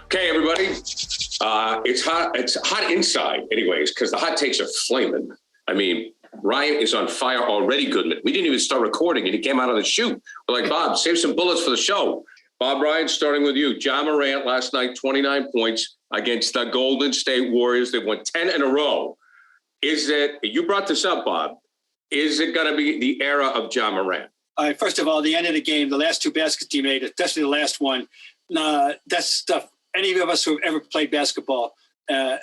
Okay, everybody. It's hot. It's hot inside, anyways, because the hot takes are flaming. I mean, Ryan is on fire already, Goodman. We didn't even start recording, and he came out of the chute. We're like, Bob, save some bullets for the show. Bob Ryan, starting with you. Ja Morant last night, 29 points against the Golden State Warriors. They won 10 in a row. Is it, you brought this up, Bob, is it going to be the era of Ja Morant? First of all, the end of the game, the last two baskets he made, especially the last one, that's stuff any of us who have ever played basketball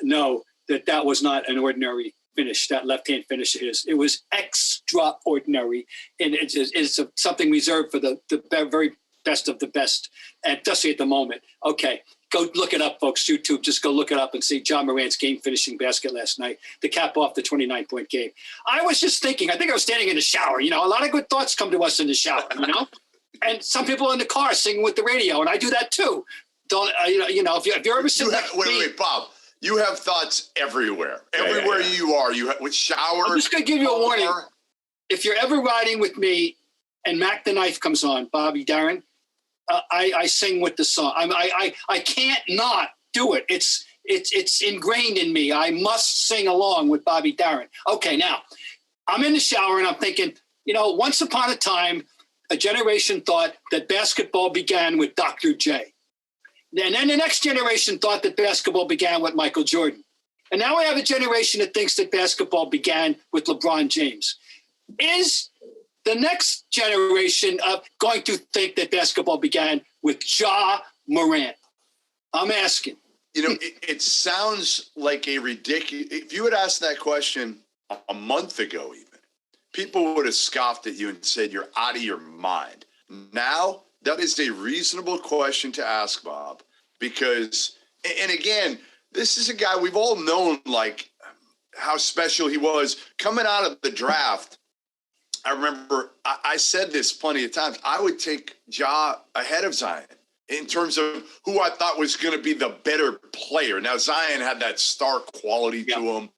know that was not an ordinary finish, that left-hand finish of his. It was extraordinary, and it's something reserved for the very best of the best, and especially at the moment. Okay, go look it up, folks. YouTube, just go look it up and see Ja Morant's game-finishing basket last night to cap off the 29-point game. I was just thinking, I think I was standing in the shower. You know, a lot of good thoughts come to us in the shower, you know? And some people in the car singing with the radio, and I do that too. Don't if you're ever sitting wait, Bob. You have thoughts everywhere. Everywhere you are, you have with showers. I'm just gonna give you a warning. If you're ever riding with me, and Mac the Knife comes on, Bobby Darin, I sing with the song. I can't not do it. It's ingrained in me. I must sing along with Bobby Darin. Okay, now I'm in the shower and I'm thinking, once upon a time, a generation thought that basketball began with Dr. J. And then the next generation thought that basketball began with Michael Jordan. And now we have a generation that thinks that basketball began with LeBron James. Is the next generation going to think that basketball began with Ja Morant? I'm asking. It sounds like a ridiculous. If you had asked that question a month ago, even, people would have scoffed at you and said, you're out of your mind. Now, that is a reasonable question to ask, Bob, because, and again, this is a guy we've all known, like, how special he was coming out of the draft. I remember I said this plenty of times. I would take Ja ahead of Zion in terms of who I thought was going to be the better player. Now, Zion had that star quality to him,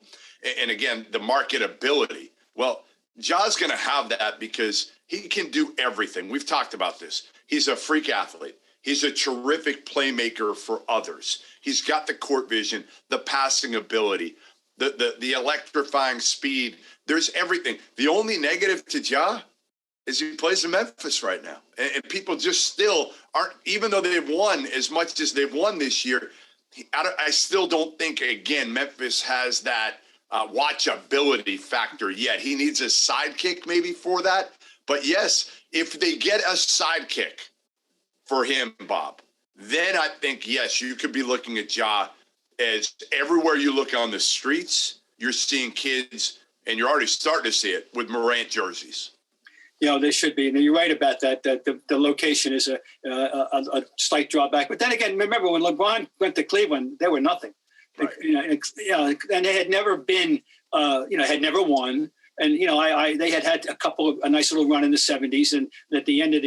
and again, the marketability. Well, Ja's going to have that because he can do everything. We've talked about this. He's a freak athlete. He's a terrific playmaker for others. He's got the court vision, the passing ability, the electrifying speed. There's everything. The only negative to Ja is he plays in Memphis right now. And people just still aren't, even though they've won as much as they've won this year, I still don't think, again, Memphis has that watchability factor yet. He needs a sidekick maybe for that. But yes, if they get a sidekick for him, Bob, then I think, yes, you could be looking at Ja as everywhere you look on the streets, you're seeing kids, and you're already starting to see it with Morant jerseys. They should be. And you're right about that the location is a slight drawback. But then again, remember when LeBron went to Cleveland, they were nothing. Right. And they had never been, had never won. And, they had a nice little run in the 70s. And at the end of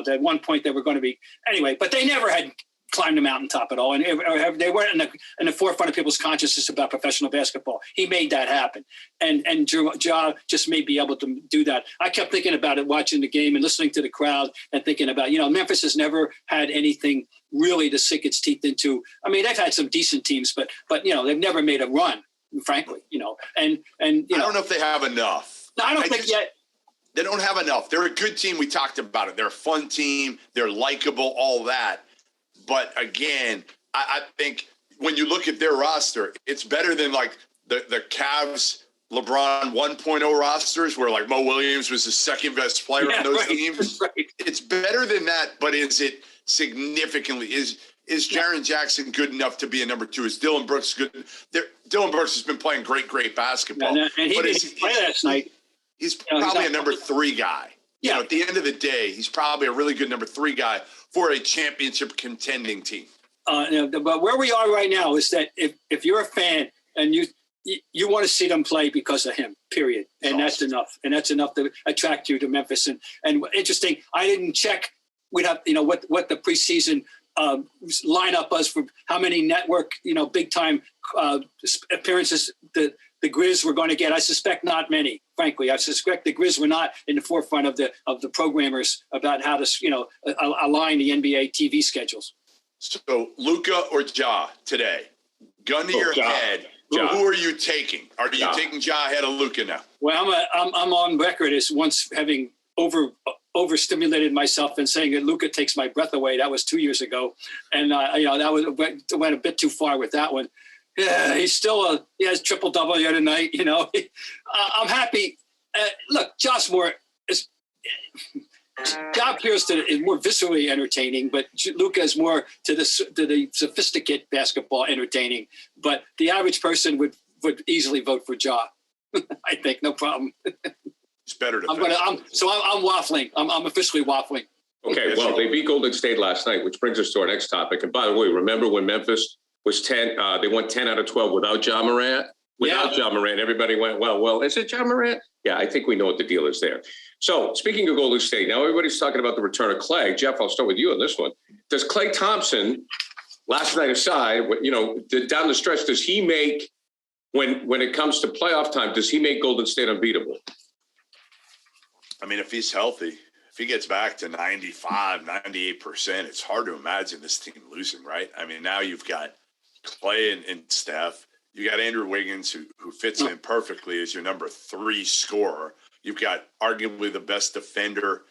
at one point they were going to be, anyway, but they never had climbed the mountaintop at all. And they weren't in the forefront of people's consciousness about professional basketball. He made that happen. And Ja just may be able to do that. I kept thinking about it, watching the game and listening to the crowd and thinking about, Memphis has never had anything really to sink its teeth into. I mean, they've had some decent teams, but they've never made a run, frankly, and I don't know if they have enough. No, I don't think yet. They don't have enough. They're a good team. We talked about it. They're a fun team. They're likable, all that. But again, I think when you look at their roster, it's better than like the Cavs LeBron 1.0 rosters where like Mo Williams was the second best player on those teams. Right. It's better than that, but is it significantly? Is Jaren Jackson good enough to be a number two? Is Dylan Brooks good? Dylan Brooks has been playing great basketball. And he didn't play last night. He's probably a number three guy. Yeah. At the end of the day, he's probably a really good number three guy for a championship contending team. But where we are right now is that if you're a fan and you want to see them play because of him, period. And that's enough. And that's enough to attract you to Memphis. And interesting, I didn't check. We'd have, what the preseason lineup was for how many network, big time appearances the the Grizz were going to get. I suspect not many, frankly. I suspect the Grizz were not in the forefront of the programmers about how to, align the NBA TV schedules. So Luka or Ja today? Gun to your head. Ja. Who are you taking? Are you taking Ja ahead of Luka now? Well, I'm on record as once having overstimulated myself and saying that Luka takes my breath away. That was 2 years ago, and that went a bit too far with that one. Yeah, he has triple double the other night. I'm happy. Look, Josh Moore is. Ja appears to is more viscerally entertaining, but Luka is more to the sophisticated basketball entertaining. But the average person would easily vote for Ja. I think no problem. It's better to. I'm waffling. I'm officially waffling. Okay, well, they beat Golden State last night, which brings us to our next topic. And by the way, remember when Memphis was 10? They won 10 out of 12 without Ja Morant. Without Ja Morant, everybody went, well, is it Ja Morant? Yeah, I think we know what the deal is there. So speaking of Golden State, now everybody's talking about the return of Klay. Jeff, I'll start with you on this one. Does Klay Thompson, last night aside, down the stretch, does he make, when it comes to playoff time, does he make Golden State unbeatable? I mean, if he's healthy, if he gets back to 95, 98%, it's hard to imagine this team losing, right? I mean, now you've got Klay and Steph. You got Andrew Wiggins, who fits in perfectly as your number 3 scorer. You've got arguably the best defender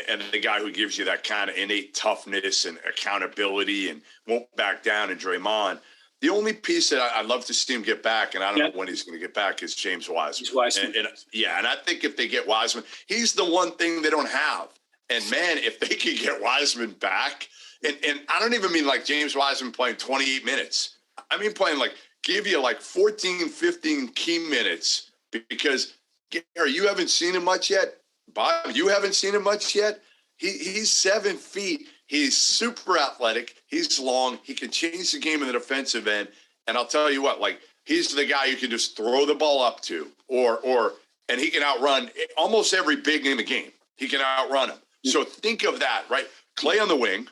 and the guy who gives you that kind of innate toughness and accountability and won't back down in Draymond. The only piece that I'd love to see him get back, and I don't know when he's going to get back, is James Wiseman. And I think if they get Wiseman, he's the one thing they don't have. And, man, if they could get Wiseman back, and I don't even mean like James Wiseman playing 28 minutes. I mean playing give you 14, 15 key minutes, because Gary, you haven't seen him much yet. Bob, you haven't seen him much yet. He's 7 feet. He's super athletic. He's long. He can change the game in the defensive end. And I'll tell you what, he's the guy you can just throw the ball up to, and he can outrun almost every big in the game. He can outrun him. So think of that, right? Klay on the wing,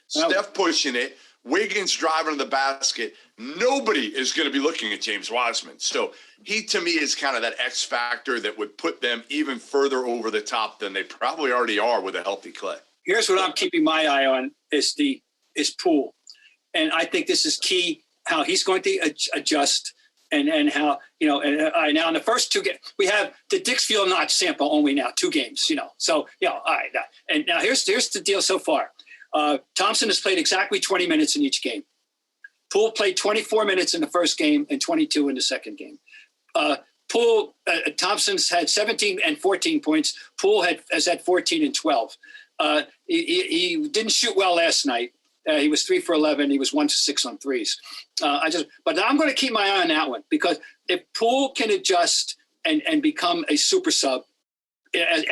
Steph pushing it, Wiggins driving to the basket. Nobody is going to be looking at James Wiseman. So he, to me, is kind of that X factor that would put them even further over the top than they probably already are with a healthy Klay. Here's what I'm keeping my eye on is Poole. And I think this is key, how he's going to adjust and how, now in the first 2 games, we have the Dixfield notch sample only now, 2 games, So, all right. And now here's the deal so far. Thompson has played exactly 20 minutes in each game. Poole played 24 minutes in the first game and 22 in the second game. Thompson's had 17 and 14 points. Poole has had 14 and 12. He didn't shoot well last night. He was 3 for 11. He was 1 for 6 on threes. But I'm going to keep my eye on that one, because if Poole can adjust and become a super sub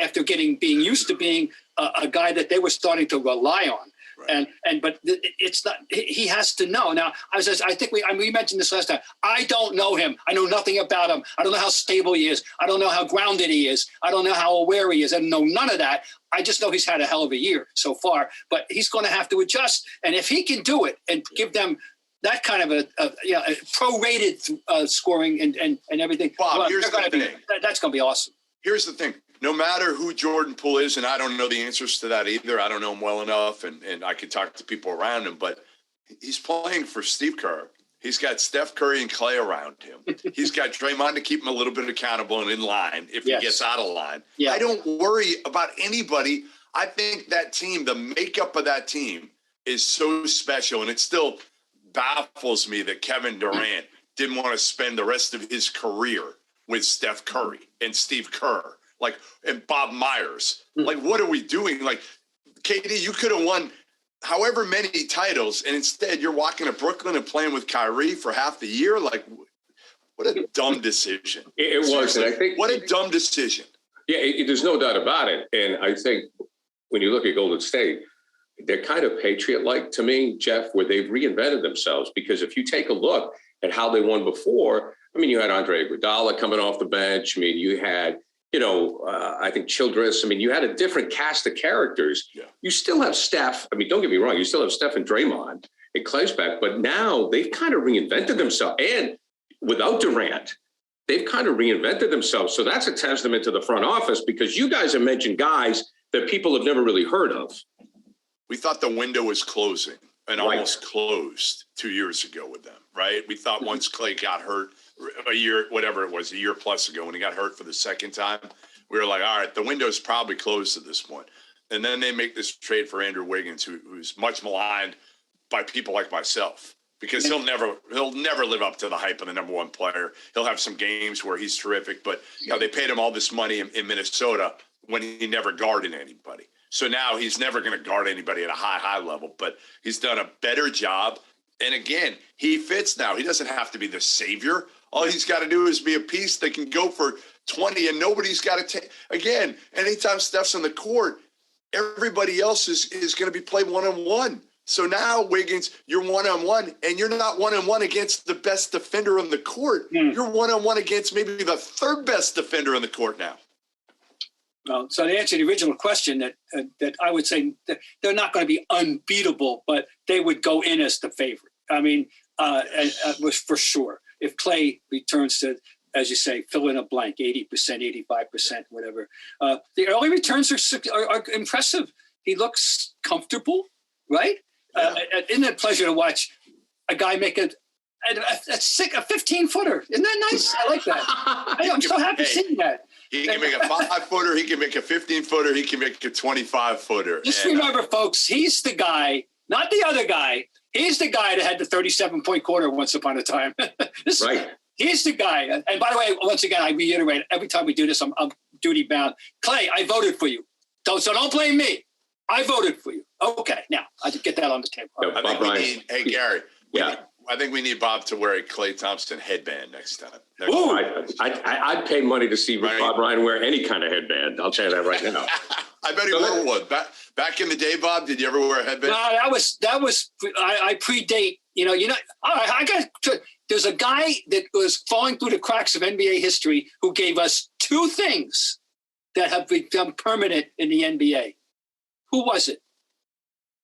after being used to being a guy that they were starting to rely on. Right. But it's not. He has to know. Now, I think we mentioned this last time. I don't know him. I know nothing about him. I don't know how stable he is. I don't know how grounded he is. I don't know how aware he is. I know none of that. I just know he's had a hell of a year so far. But he's going to have to adjust. And if he can do it and give them that kind of a prorated scoring and everything, Bob, here's the thing. That's going to be awesome. Here's the thing. No matter who Jordan Poole is, and I don't know the answers to that either. I don't know him well enough, and I can talk to people around him, but he's playing for Steve Kerr. He's got Steph Curry and Klay around him. He's got Draymond to keep him a little bit accountable and in line if he gets out of line. Yeah. I don't worry about anybody. I think that team, the makeup of that team is so special, and it still baffles me that Kevin Durant didn't want to spend the rest of his career with Steph Curry and Steve Kerr. And Bob Myers. What are we doing? KD, you could have won however many titles, and instead you're walking to Brooklyn and playing with Kyrie for half the year. What a dumb decision. It was, and I think what a dumb decision. Yeah, there's no doubt about it. And I think when you look at Golden State, they're kind of Patriot-like to me, Jeff, where they've reinvented themselves. Because if you take a look at how they won before, you had Andre Iguodala coming off the bench. You had I think Childress. You had a different cast of characters. Yeah. You still have Steph. Don't get me wrong. You still have Steph and Draymond and Klay's back. But now they've kind of reinvented themselves. And without Durant, they've kind of reinvented themselves. So that's a testament to the front office, because you guys have mentioned guys that people have never really heard of. We thought the window was closing and almost closed 2 years ago with them, right? We thought once Klay got hurt a year, whatever it was, a year plus ago, when he got hurt for the second time, we were like, all right, the window's probably closed at this point. And then they make this trade for Andrew Wiggins, who's much maligned by people like myself, because he'll never live up to the hype of the number one player. He'll have some games where he's terrific, but they paid him all this money in Minnesota when he never guarded anybody. So now he's never going to guard anybody at a high level, but he's done a better job. And again, he fits now. He doesn't have to be the savior. All he's got to do is be a piece that can go for 20, and nobody's got to take. Again, anytime Steph's on the court, everybody else is going to be played one-on-one. So now, Wiggins, you're one-on-one, and you're not one-on-one against the best defender on the court. You're one-on-one against maybe the third best defender on the court now. Well, so to answer the original question, that I would say that they're not going to be unbeatable, but they would go in as the favorite. I mean, was for sure. If Klay returns to, as you say, fill in a blank, 80%, 85%, whatever. The early returns are impressive. He looks comfortable, right? Yeah. Isn't it a pleasure to watch a guy make a 15-footer? Isn't that nice? I like that. I'm so happy seeing that. He can make a 5-footer. He can make a 15-footer. He can make a 25-footer. Just remember, folks, he's the guy, not the other guy. He's the guy that had the 37-point quarter once upon a time. Right. He's the guy. And by the way, once again, I reiterate, every time we do this, I'm duty bound. Klay, I voted for you. So don't blame me. I voted for you. Okay, now I just get that on the table. I think we need, hey, Gary. Yeah. I think we need Bob to wear a Klay Thompson headband next time. Ooh, I'd pay money to see Bob Ryan wear any kind of headband. I'll tell you that right now. I bet he wore one. Back in the day, Bob, did you ever wear a headband? No, I predate. There's a guy that was falling through the cracks of NBA history who gave us two things that have become permanent in the NBA. Who was it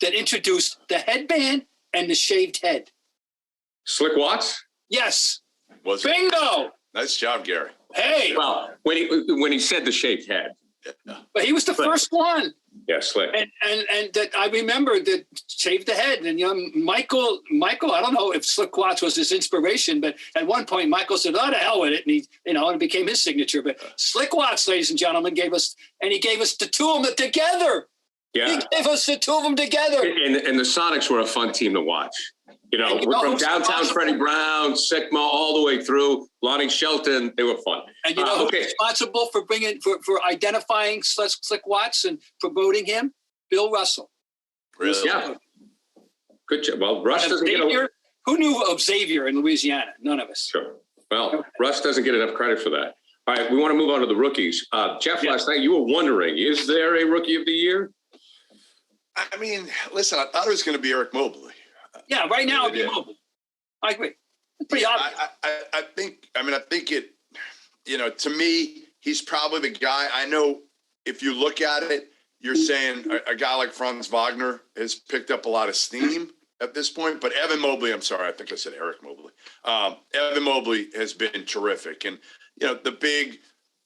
that introduced the headband and the shaved head? Slick Watts? Yes. Was it? Bingo. Nice job, Gary. Hey. Well, when he said the shaved head. But he was the first one. Yeah, Slick. And that I remember that shaved the head. And Michael, I don't know if Slick Watts was his inspiration, but at one point Michael said, "Oh, the hell with it," and it became his signature. But Slick Watts, ladies and gentlemen, gave us the two of them together. Yeah. He gave us the two of them together. And the Sonics were a fun team to watch. From downtown Freddie Brown, Sigma, all the way through Lonnie Shelton, they were fun. And who's responsible for identifying Slick Watts and promoting him? Bill Russell. Really? Yeah. Good job. Well, Russ doesn't get who knew of Xavier in Louisiana? None of us. Sure. Well, Russ doesn't get enough credit for that. All right, we want to move on to the rookies. Jeff, last night you were wondering, is there a rookie of the year? I mean, listen, I thought it was going to be Eric Mobley. Yeah, right now it'd be Mobley. I agree. It's pretty obvious. I think it, to me, he's probably the guy. I know if you look at it, you're saying a guy like Franz Wagner has picked up a lot of steam at this point. But Evan Mobley, I'm sorry, I think I said Eric Mobley. Evan Mobley has been terrific. And,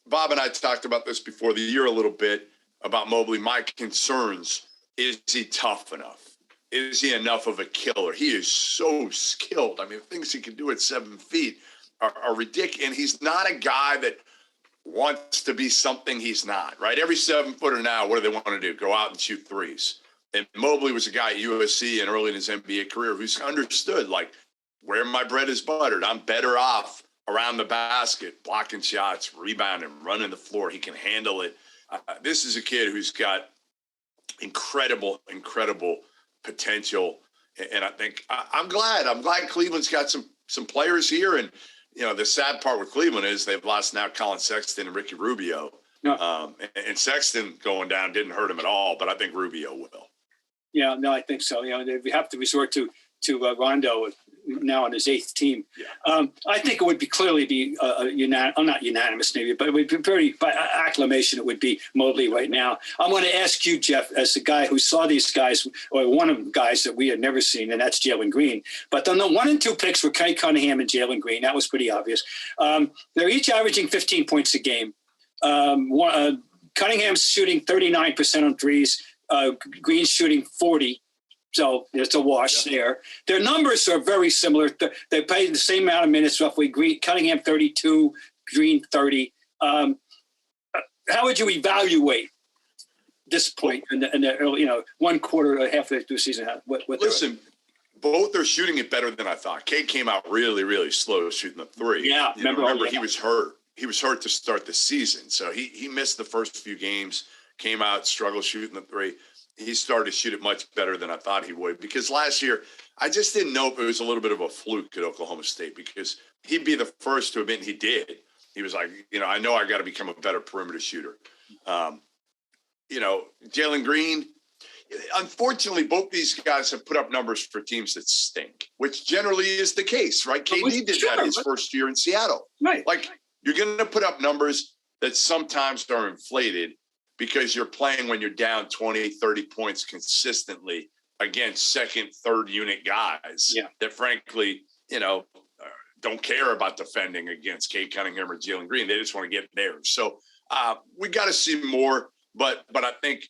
Bob and I talked about this before the year a little bit about Mobley. My concerns, is he tough enough? Is he enough of a killer? He is so skilled. I mean, the things he can do at 7 feet are ridiculous. And he's not a guy that wants to be something he's not, right? Every 7-footer now, what do they want to do? Go out and shoot threes. And Mobley was a guy at USC and early in his NBA career who's understood, like, where my bread is buttered. I'm better off around the basket, blocking shots, rebounding, running the floor. He can handle it. This is a kid who's got incredible potential. And I think I'm glad Cleveland's got some players here. And, the sad part with Cleveland is they've lost now Colin Sexton and Ricky Rubio. No. And Sexton going down didn't hurt him at all, but I think Rubio will. Yeah, no, I think so. We have to resort to Rondo now on his 8th team. Yeah. I think it would clearly be not unanimous maybe, but it would be very by acclamation. It would be Mobley right now. I want to ask you, Jeff, as the guy who saw these guys, or one of the guys that we had never seen, and that's Jalen Green. But then the 1 and 2 picks were Kay Cunningham and Jalen Green. That was pretty obvious. They're each averaging 15 points a game. Cunningham's shooting 39% on threes. Green's shooting 40%. So there's a wash there. Their numbers are very similar. They play the same amount of minutes roughly. Cunningham 32, Green 30. How would you evaluate this point in the early, 1 quarter or halfway through the season? Listen, both are shooting it better than I thought. Cade came out really, really slow shooting the three. Yeah, remember he was hurt. He was hurt to start the season, so he missed the first few games. Came out, struggled shooting the three. He started to shoot it much better than I thought he would, because last year I just didn't know if it was a little bit of a fluke at Oklahoma State, because he'd be the first to admit he did. He was like, I know I got to become a better perimeter shooter. Jalen Green, unfortunately, both these guys have put up numbers for teams that stink, which generally is the case, right? KD did that his first year in Seattle. Right. Like, you're going to put up numbers that sometimes are inflated because you're playing when you're down 20, 30 points consistently against second, third unit guys that frankly, don't care about defending against Cade Cunningham or Jalen Green. They just want to get there. So we got to see more, but I think,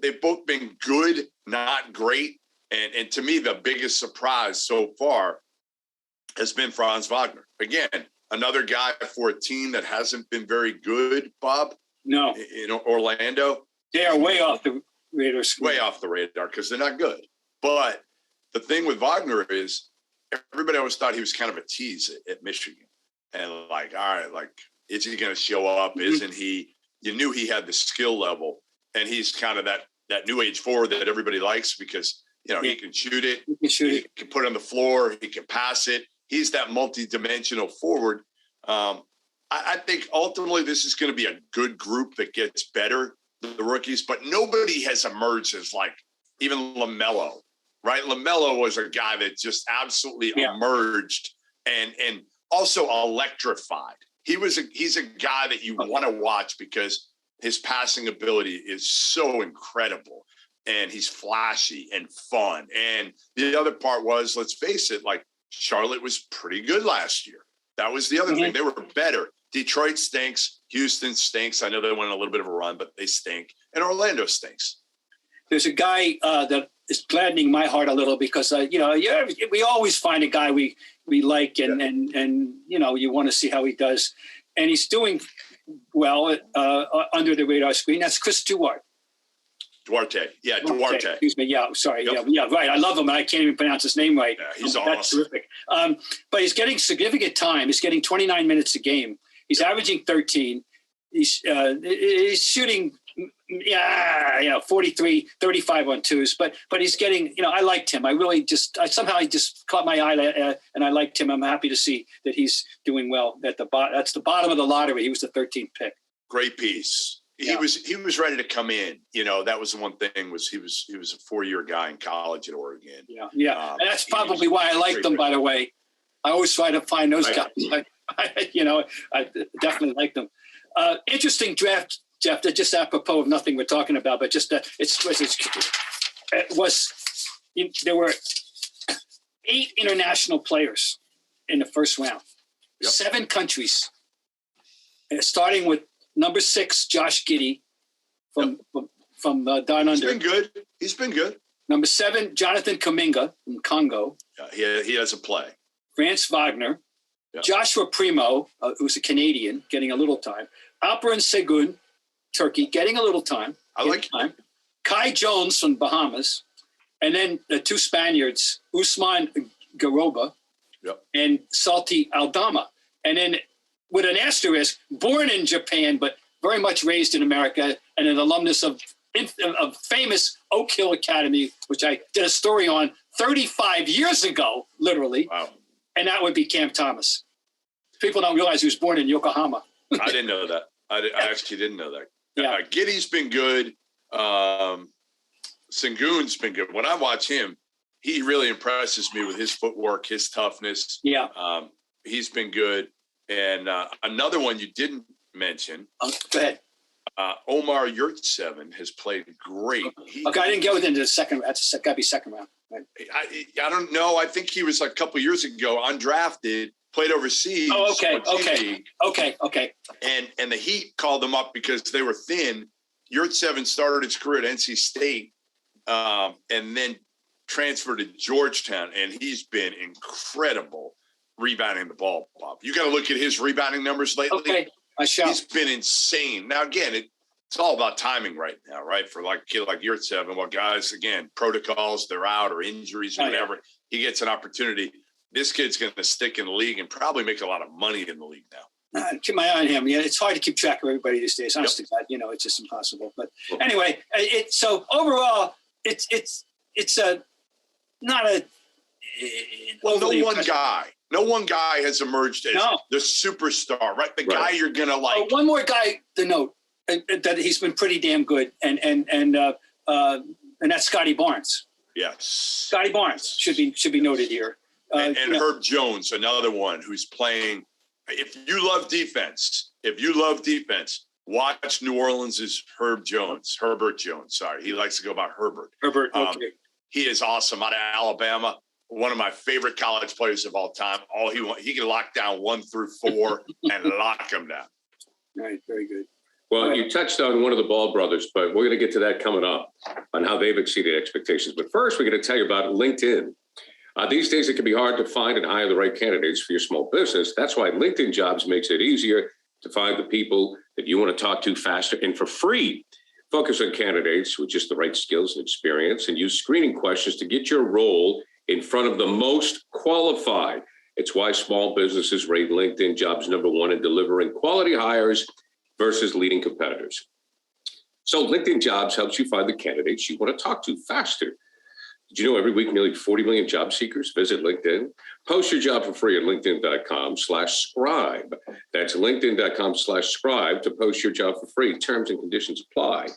they've both been good, not great. And to me, the biggest surprise so far has been Franz Wagner. Again, another guy for a team that hasn't been very good, Bob. No. In Orlando. They are way off the radar screen. Way off the radar because they're not good. But the thing with Wagner is everybody always thought he was kind of a tease at Michigan. And all right, is he going to show up? Mm-hmm. Isn't he? You knew he had the skill level. And he's kind of that new age forward that everybody likes because, he can shoot it. He can put it on the floor. He can pass it. He's that multi-dimensional forward. I think ultimately this is going to be a good group that gets better, the rookies, but nobody has emerged as even LaMelo, right? LaMelo was a guy that just absolutely emerged and also electrified. He's a guy that you want to watch because his passing ability is so incredible and he's flashy and fun. And the other part was, let's face it, Charlotte was pretty good last year. That was the other thing. They were better. Detroit stinks. Houston stinks. I know they went on a little bit of a run, but they stink. And Orlando stinks. There's a guy that is gladdening my heart a little because, we always find a guy we like and you want to see how he does. And he's doing well under the radar screen. That's Chris Duarte. Duarte. Excuse me. Yeah, sorry. Yep. Yeah, right. I love him. I can't even pronounce his name right. Yeah, he's awesome. That's terrific. But he's getting significant time. He's getting 29 minutes a game. He's averaging 13. He's shooting 43, 35 on twos. But he's getting, I liked him. I somehow just caught my eye and I liked him. I'm happy to see that he's doing well at the bottom. That's the bottom of the lottery. He was the 13th pick. Great piece. He was ready to come in. That was the one thing was he was a 4-year guy in college at Oregon. Yeah. And that's probably why I liked them, by the way. I always try to find those guys. I definitely like them. Interesting draft, Jeff, that just apropos of nothing we're talking about, but just there were 8 international players in the first round, 7 countries, starting with number 6, Josh Giddey from Down Under. He's been good. Number 7, Jonathan Kuminga from Congo. He has a play. France Wagner. Joshua Primo, who's a Canadian, getting a little time. Alperen Sengun, Turkey, getting a little time. Time. Kai Jones from Bahamas. And then the 2 Spaniards, Usman Garoba and Salty Aldama. And then with an asterisk, born in Japan, but very much raised in America, and an alumnus of famous Oak Hill Academy, which I did a story on 35 years ago, literally. Wow. And that would be Cam Thomas. People don't realize he was born in Yokohama. I didn't know that. I actually didn't know that. Yeah. Giddey's been good. Sengun's been good. When I watch him, he really impresses me with his footwork, his toughness. Yeah. He's been good. And another one you didn't mention. Go ahead. Omar Yurtseven has played great. Okay, I didn't go into the second. That's got to be second round. Right? I don't know. I think he was like a couple of years ago undrafted, played overseas. Oh, okay. And the Heat called him up because they were thin. Yurtseven started his career at NC State and then transferred to Georgetown, and he's been incredible rebounding the ball, Bob. You got to look at his rebounding numbers lately. Okay, I shall. He's been insane. Now, again, it's all about timing right now, right? For like a kid like Yurtseven, well, guys, again, protocols, they're out or injuries or whatever. He gets an opportunity. This kid's going to stick in the league and probably make a lot of money in the league now. Keep my eye on him. Yeah, it's hard to keep track of everybody these days. Honestly, God, it's just impossible. But anyway, so overall, it's not a. Well, no one guy has emerged as the superstar, right? The guy you're gonna like. One more guy to note that he's been pretty damn good, and that's Scotty Barnes. Yes, Scotty Barnes should be noted here. And Herb Jones, another one who's playing. If you love defense, watch New Orleans' Herbert Jones. Sorry, he likes to go by Herbert. Okay. He is awesome out of Alabama. One of my favorite college players of all time. He can lock down 1 through 4 and lock them down. All right, very good. Well, you touched on one of the Ball brothers, but we're going to get to that coming up on how they've exceeded expectations. But first, we're going to tell you about LinkedIn. These days, it can be hard to find and hire the right candidates for your small business. That's why LinkedIn Jobs makes it easier to find the people that you want to talk to faster and for free. Focus on candidates with just the right skills and experience and use screening questions to get your role in front of the most qualified. It's why small businesses rate LinkedIn Jobs #1 in delivering quality hires versus leading competitors. So LinkedIn Jobs helps you find the candidates you want to talk to faster. Did you know every week nearly 40 million job seekers visit LinkedIn? Post your job for free at linkedin.com/scribe. That's linkedin.com/scribe to post your job for free. Terms and conditions apply.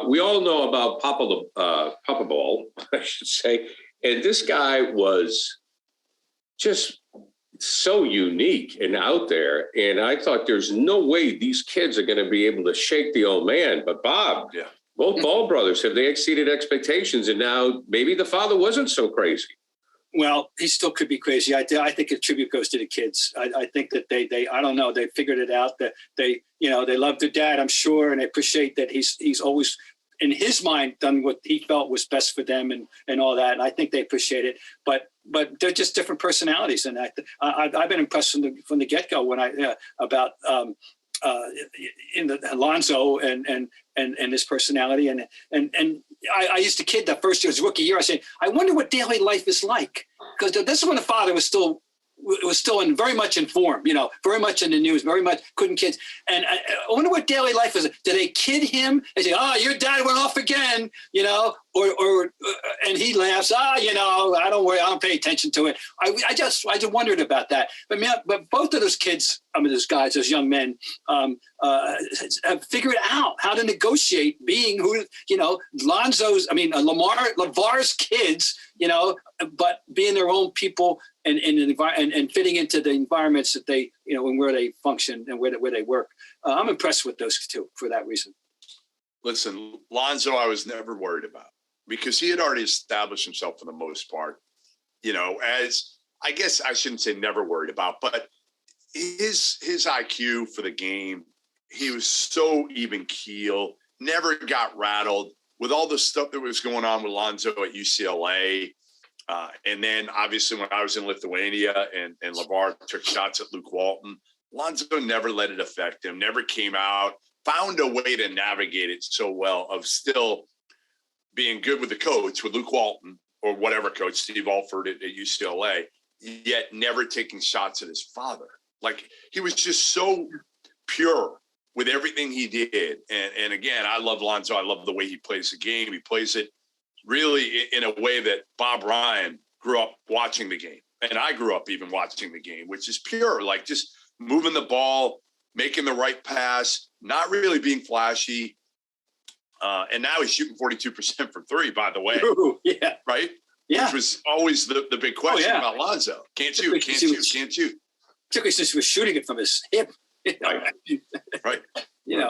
We all know about Papa Ball, I should say. And this guy was just so unique and out there. And I thought there's no way these kids are going to be able to shake the old man. But Bob, both Ball brothers, have they exceeded expectations? And now maybe the father wasn't so crazy. Well, he still could be crazy. I think a tribute goes to the kids. I think that they I don't know, they figured it out, that they love their dad, I'm sure, and they appreciate that he's always, in his mind, done what he felt was best for them and all that. And I think they appreciate it. But they're just different personalities. And I've been impressed from the get-go when about in the Lonzo and his personality. And I used to kid that first year, his rookie year, I said, I wonder what daily life is like. Because this is when the father was still very much informed, very much in the news, very much couldn't kids. And I wonder what daily life is. Do they kid him? They say, your dad went off again, and he laughs, I don't worry, I don't pay attention to it. I just wondered about that. But both of those kids, those guys, those young men, have figured out how to negotiate being who, LeVar's kids, but being their own people and fitting into the environments that they, and where they function and where they work. I'm impressed with those two for that reason. Listen, Lonzo, I was never worried about because he had already established himself for the most part, as I guess I shouldn't say never worried about, but his IQ for the game, he was so even keel, never got rattled with all the stuff that was going on with Lonzo at UCLA. And then obviously when I was in Lithuania and LeVar took shots at Luke Walton, Lonzo never let it affect him, never came out, found a way to navigate it so well of still being good with the coach, with Luke Walton or whatever coach, Steve Alford at UCLA, yet never taking shots at his father. Like he was just so pure with everything he did. And again, I love Lonzo. I love the way he plays the game. He plays it really in a way that Bob Ryan grew up watching the game. And I grew up even watching the game, which is pure, like just moving the ball, making the right pass, not really being flashy. And now he's shooting 42% from three, by the way. Ooh, yeah. Right? which was always the big question about Lonzo. Can't shoot. Particularly since he was shooting it from his hip. Right. You know.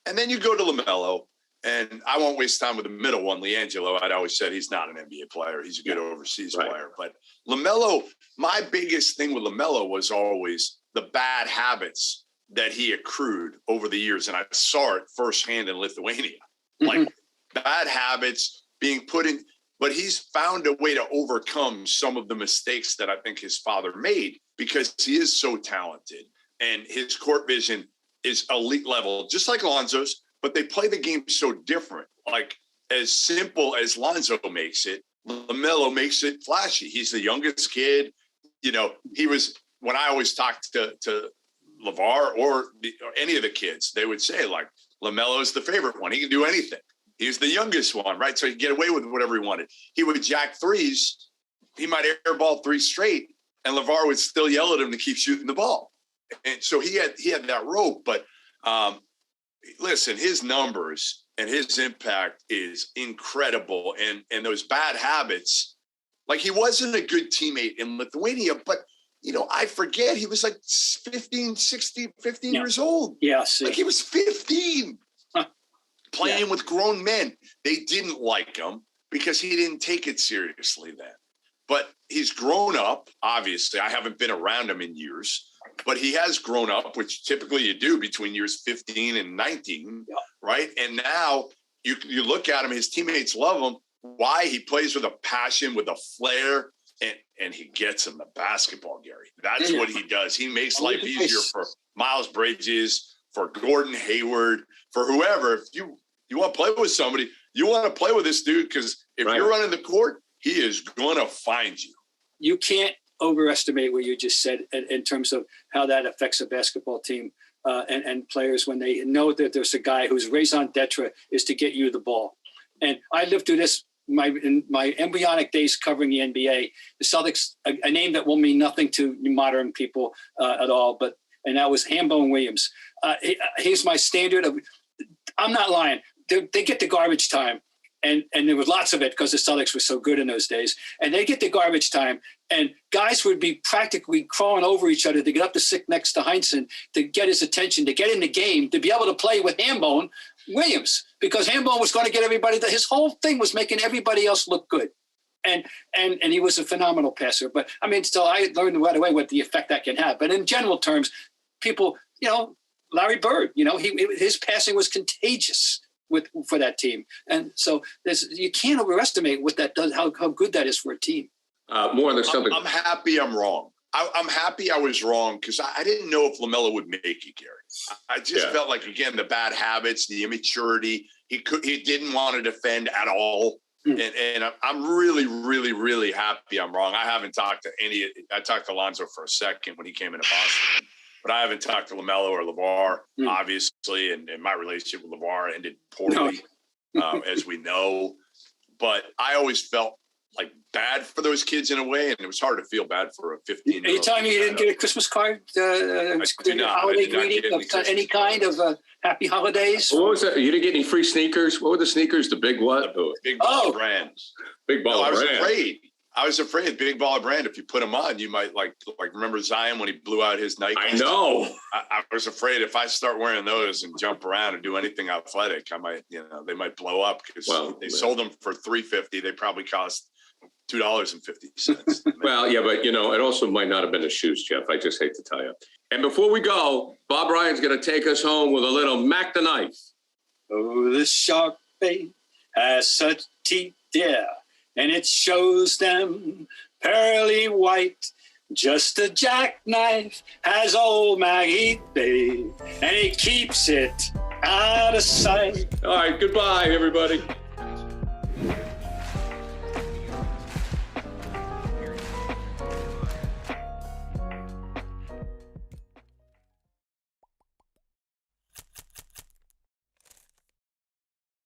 And then you go to LaMelo, and I won't waste time with the middle one, LiAngelo. I'd always said he's not an NBA player. He's a good overseas player. But LaMelo, my biggest thing with LaMelo was always the bad habits that he accrued over the years. And I saw it firsthand in Lithuania. Like bad habits being put in, but he's found a way to overcome some of the mistakes that I think his father made because he is so talented and his court vision is elite level, just like Lonzo's, but they play the game so different. Like as simple as Lonzo makes it, LaMelo makes it flashy. He's the youngest kid. You know, he was, when I always talked to LeVar or any of the kids, they would say like, LaMelo is the favorite one. He can do anything. He was the youngest one, right? So he could get away with whatever he wanted. He would jack threes. He might airball 3 straight, and LeVar would still yell at him to keep shooting the ball. And so he had that rope. But listen, his numbers and his impact is incredible. And those bad habits, like he wasn't a good teammate in Lithuania, but you know, I forget he was like 15 years old. Yes. Like he was 15 playing with grown men. They didn't like him because he didn't take it seriously then. But he's grown up. Obviously, I haven't been around him in years, but he has grown up, which typically you do between years 15 and 19, right? And now you look at him, his teammates love him. Why? He plays with a passion, with a flair. And he gets him the basketball, Gary. That's what he does. He makes life easier for Miles Bridges, for Gordon Hayward, for whoever. If you want to play with somebody, you want to play with this dude because if you're running the court, he is going to find you. You can't overestimate what you just said in terms of how that affects a basketball team and players when they know that there's a guy whose raison d'etre is to get you the ball. And I lived through this in my embryonic days covering the NBA. The Celtics, a name that will mean nothing to modern people at all, and that was Hambone Williams. He's my standard of, I'm not lying. They get the garbage time. And there was lots of it because the Celtics were so good in those days. And they get the garbage time, and guys would be practically crawling over each other to get up to sit next to Heinsohn to get his attention, to get in the game, to be able to play with Hambone Williams, because Hambone was going to get everybody. His whole thing was making everybody else look good. And he was a phenomenal passer. But I mean, so I learned right away what the effect that can have. But in general terms, people, Larry Bird, his passing was contagious for that team. And so you can't overestimate what that does, how good that is for a team. More on the Celtics. I'm happy I'm wrong. I'm happy I was wrong because I didn't know if LaMelo would make it, Gary. I just felt like, again, the bad habits, the immaturity. He didn't want to defend at all. And I'm really, really, really happy I'm wrong. I haven't talked to I talked to Lonzo for a second when he came into Boston, but I haven't talked to LaMelo or LeVar, obviously. And my relationship with LeVar ended poorly, as we know. But I always felt like bad for those kids in a way, and it was hard to feel bad for a 15-year-old. Anytime you didn't get a Christmas card, holiday greeting of any kind of happy holidays? What was that? You didn't get any free sneakers? What were the sneakers? The big what? Big Baller Brand. Big Baller Brand. I was afraid Big Baller Brand, if you put them on, you might like remember Zion when he blew out his Nike? I know. I was afraid if I start wearing those and jump around and do anything athletic, I might, they might blow up because they sold them for $3.50. They probably cost $2.50. Well, yeah, but it also might not have been the shoes, Jeff. I just hate to tell you. And before we go, Bob Ryan's going to take us home with a little Mac the Knife. Oh, the shark bait has such teeth, and it shows them pearly white. Just a jackknife has old Maggie Bay, and he keeps it out of sight. All right, goodbye, everybody.